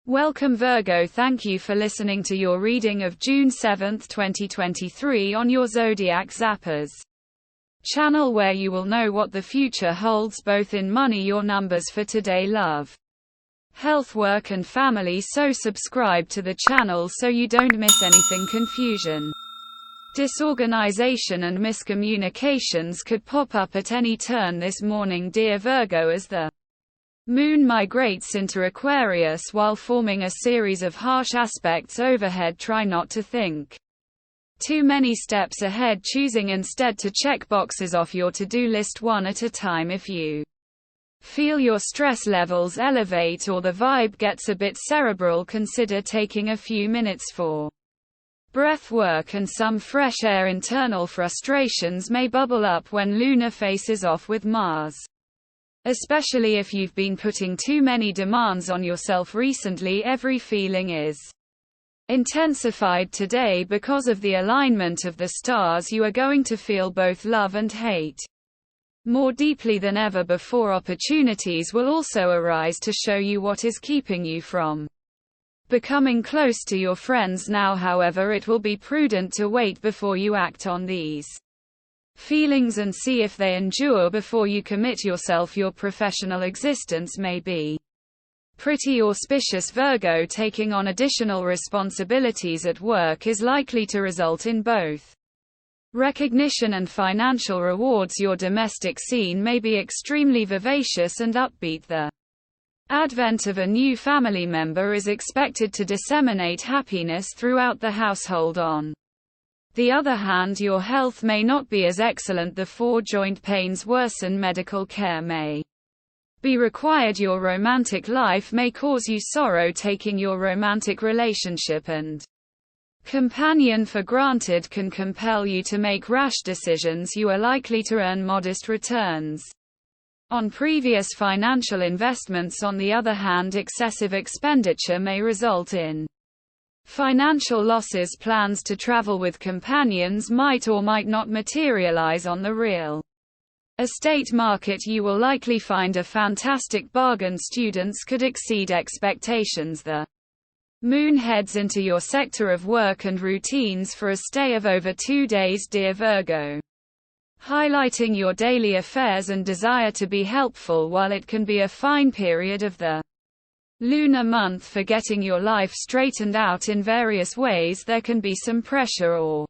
Welcome Virgo, thank you for listening to your reading of June 7, 2023 on your Zodiac Zappers channel, where you will know what the future holds both in money, your numbers for today, love, health, work and family. So subscribe to the channel so you don't miss anything. Confusion, disorganization and miscommunications could pop up at any turn this morning, dear Virgo, as the Moon migrates into Aquarius while forming a series of harsh aspects overhead. Try not to think too many steps ahead, choosing instead to check boxes off your to-do list one at a time. If you feel your stress levels elevate or the vibe gets a bit cerebral, consider taking a few minutes for breath work and some fresh air. Internal frustrations may bubble up when Luna faces off with Mars, especially if you've been putting too many demands on yourself recently. Every feeling is intensified today because of the alignment of the stars. You are going to feel both love and hate more deeply than ever before. Opportunities will also arise to show you what is keeping you from becoming close to your friends now. However, it will be prudent to wait before you act on these feelings and see if they endure before you commit yourself. Your professional existence may be pretty auspicious, Virgo. Taking on additional responsibilities at work is likely to result in both recognition and financial rewards. Your domestic scene may be extremely vivacious and upbeat. The advent of a new family member is expected to disseminate happiness throughout the household. On the other hand, your health may not be as excellent. The joint pains worsen. Medical care may be required. Your romantic life may cause you sorrow. Taking your romantic relationship and companion for granted can compel you to make rash decisions. You are likely to earn modest returns on previous financial investments. On the other hand, excessive expenditure may result in financial losses. Plans to travel with companions might or might not materialize. On the real estate market, you will likely find a fantastic bargain. Students could exceed expectations. The Moon heads into your sector of work and routines for a stay of over 2 days, dear Virgo, highlighting your daily affairs and desire to be helpful. While it can be a fine period of the lunar month for getting your life straightened out in various ways, there can be some pressure or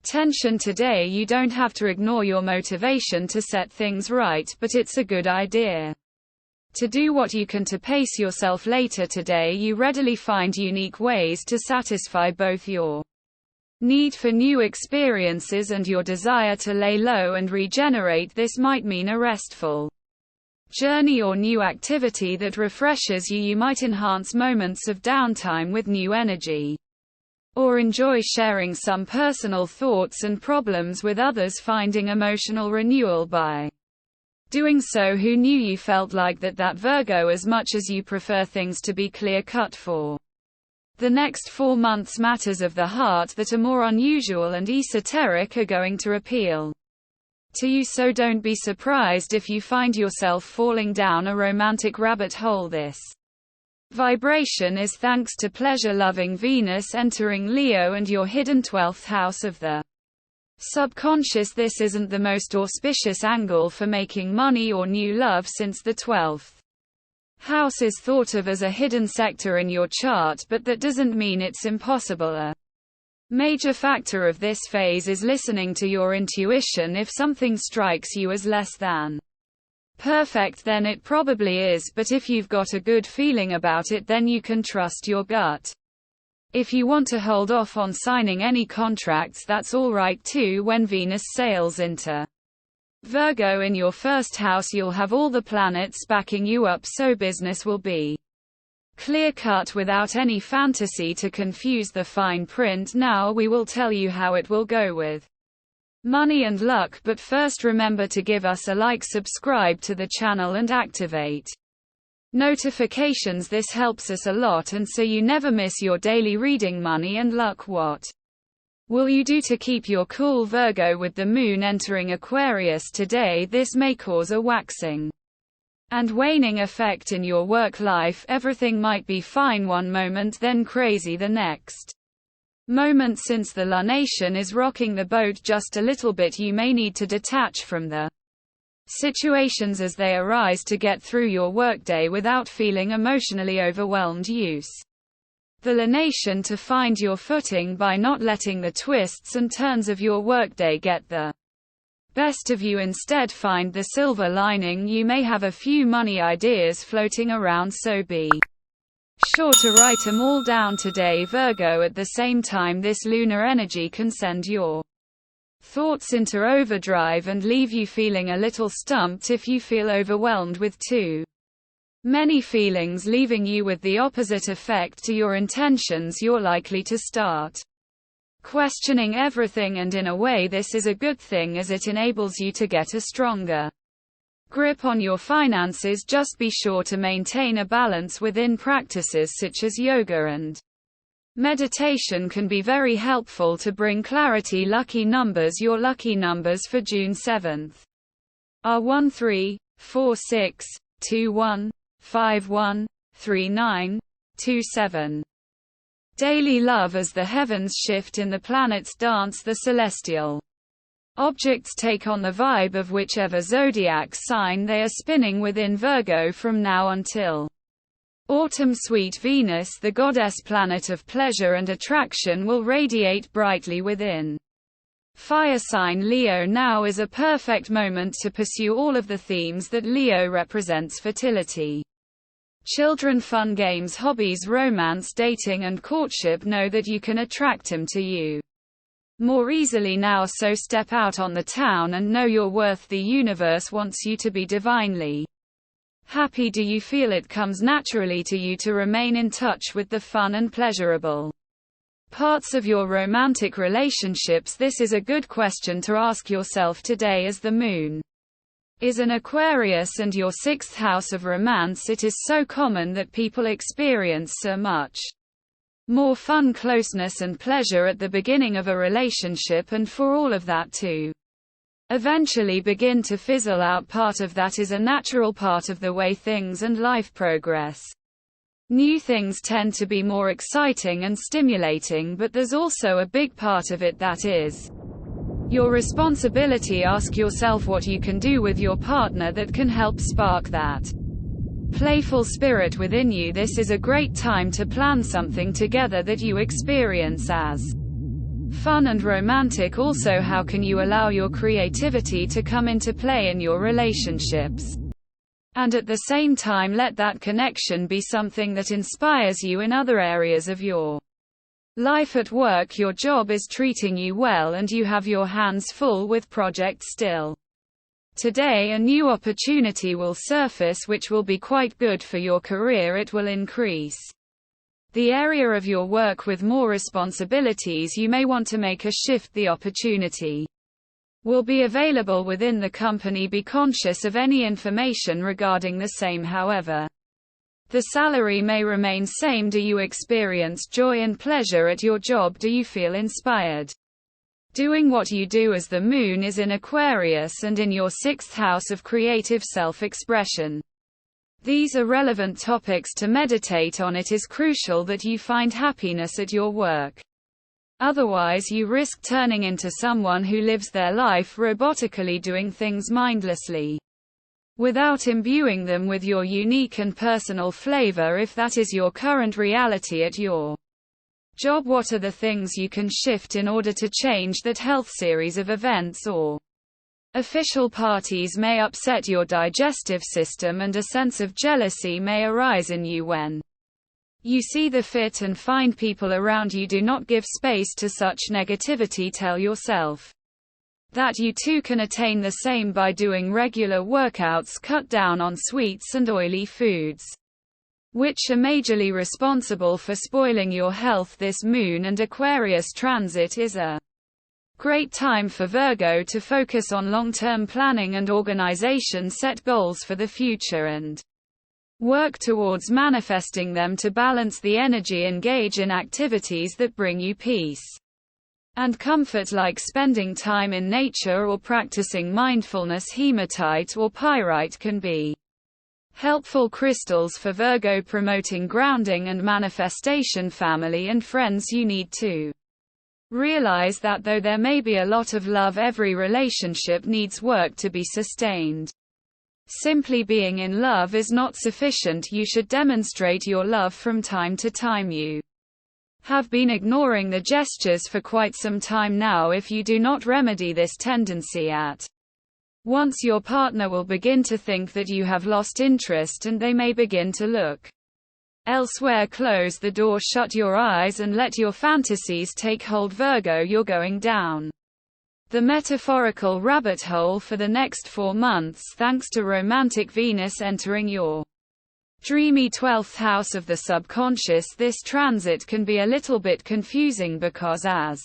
tension today. You don't have to ignore your motivation to set things right, but it's a good idea to do what you can to pace yourself. Later today, you readily find unique ways to satisfy both your need for new experiences and your desire to lay low and regenerate. This might mean a restful journey or new activity that refreshes you. You might enhance moments of downtime with new energy, or enjoy sharing some personal thoughts and problems with others, finding emotional renewal by doing so. Who knew you felt like that, Virgo? As much as you prefer things to be clear-cut for the next 4 months, matters of the heart that are more unusual and esoteric are going to appeal to you, so don't be surprised if you find yourself falling down a romantic rabbit hole. This vibration is thanks to pleasure-loving Venus entering Leo and your hidden 12th house of the subconscious. This isn't the most auspicious angle for making money or new love, since the 12th house is thought of as a hidden sector in your chart, but that doesn't mean it's impossible. A major factor of this phase is listening to your intuition. If something strikes you as less than perfect, then it probably is, but if you've got a good feeling about it, then you can trust your gut. If you want to hold off on signing any contracts, that's alright too. When Venus sails into Virgo in your first house, you'll have all the planets backing you up, so business will be clear-cut without any fantasy to confuse the fine print. Now we will tell you how it will go with money and luck, but first remember to give us a like, subscribe to the channel and activate notifications. This helps us a lot, and so you never miss your daily reading. Money and luck. What will you do to keep your cool, Virgo? With the Moon entering Aquarius today, this may cause a waxing and waning effect in your work life. Everything might be fine one moment, then crazy the next moment. Since the lunation is rocking the boat just a little bit, you may need to detach from the situations as they arise to get through your workday without feeling emotionally overwhelmed. Use the lunation to find your footing by not letting the twists and turns of your workday get the best of you. Instead, find the silver lining. You may have a few money ideas floating around, so be sure to write them all down today, Virgo. At the same time, this lunar energy can send your thoughts into overdrive and leave you feeling a little stumped if you feel overwhelmed with too many feelings, leaving you with the opposite effect to your intentions. You're likely to start questioning everything, and in a way this is a good thing as it enables you to get a stronger grip on your finances. Just be sure to maintain a balance within. Practices such as yoga and meditation can be very helpful to bring clarity. Lucky numbers. Your lucky numbers for June 7th are 1 3 4 6 2 1 5 1 3 9 2 7. Daily love. As the heavens shift in the planets dance, the celestial objects take on the vibe of whichever zodiac sign they are spinning within. Virgo, from now until autumn, sweet Venus, the goddess planet of pleasure and attraction, will radiate brightly within fire sign Leo. Now is a perfect moment to pursue all of the themes that Leo represents: fertility, children, fun, games, hobbies, romance, dating and courtship. Know that you can attract him to you more easily now, so step out on the town and know your worth. The universe wants you to be divinely happy. Do you feel it comes naturally to you to remain in touch with the fun and pleasurable parts of your romantic relationships? This is a good question to ask yourself today, as the moon is an Aquarius and your 6th house of romance. It is so common that people experience so much more fun, closeness and pleasure at the beginning of a relationship, and for all of that to eventually begin to fizzle out. Part of that is a natural part of the way things and life progress. New things tend to be more exciting and stimulating, but there's also a big part of it that is your responsibility. Ask yourself what you can do with your partner that can help spark that playful spirit within you. This is a great time to plan something together that you experience as fun and romantic. Also, how can you allow your creativity to come into play in your relationships, and at the same time let that connection be something that inspires you in other areas of your life? At work, your job is treating you well and you have your hands full with projects still. Today a new opportunity will surface which will be quite good for your career. It will increase the area of your work with more responsibilities. You may want to make a shift. The opportunity will be available within the company. Be conscious of any information regarding the same. However, the salary may remain same. Do you experience joy and pleasure at your job? Do you feel inspired doing what you do, as the moon is in Aquarius and in your 6th house of creative self-expression? These are relevant topics to meditate on. It is crucial that you find happiness at your work. Otherwise you risk turning into someone who lives their life robotically, doing things mindlessly without imbuing them with your unique and personal flavor. If that is your current reality at your job, what are the things you can shift in order to change that? Health. Series of events or official parties may upset your digestive system, and a sense of jealousy may arise in you when you see the fit and find people around you. Do not give space to such negativity. Tell yourself that you too can attain the same by doing regular workouts. Cut down on sweets and oily foods, which are majorly responsible for spoiling your health. This Moon and Aquarius transit is a great time for Virgo to focus on long-term planning and organization. Set goals for the future and work towards manifesting them. To balance the energy, engage in activities that bring you peace and comfort, like spending time in nature or practicing mindfulness. Hematite or pyrite can be Helpful crystals for Virgo, promoting grounding and manifestation. Family and friends. You need to realize that though there may be a lot of love, every relationship needs work to be sustained. Simply being in love is not sufficient. You should demonstrate your love from time to time. You have been ignoring the gestures for quite some time now. If you do not remedy this tendency at once, your partner will begin to think that you have lost interest, and they may begin to look elsewhere. Close the door, shut your eyes, and let your fantasies take hold. Virgo, you're going down the metaphorical rabbit hole for the next 4 months thanks to romantic Venus entering your dreamy 12th house of the subconscious. This transit can be a little bit confusing because as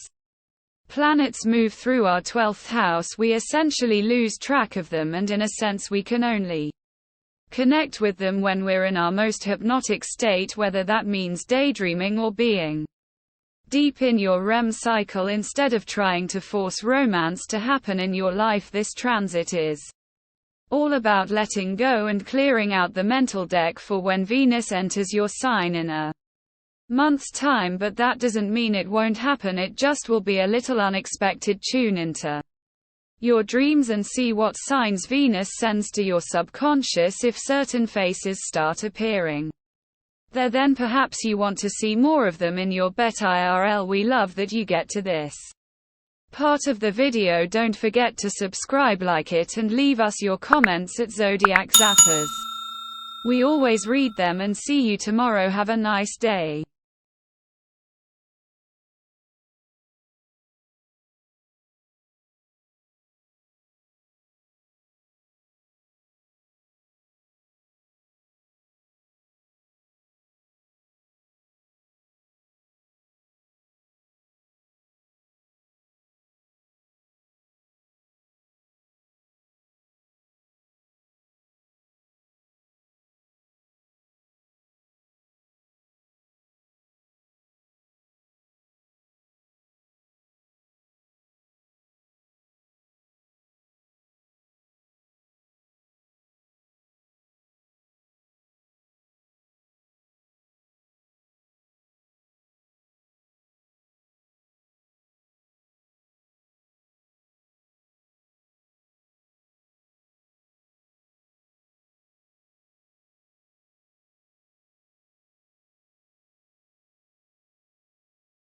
planets move through our 12th house, we essentially lose track of them, and in a sense we can only connect with them when we're in our most hypnotic state, whether that means daydreaming or being deep in your REM cycle. Instead of trying to force romance to happen in your life, this transit is all about letting go and clearing out the mental deck for when Venus enters your sign in a month's time. But that doesn't mean it won't happen, it just will be a little unexpected. Tune into your dreams and see what signs Venus sends to your subconscious. If certain faces start appearing there, then perhaps you want to see more of them in your bet IRL. We love that you get to this part of the video. Don't forget to subscribe, like it, and leave us your comments at Zodiac Zappers. We always read them, and see you tomorrow. Have a nice day.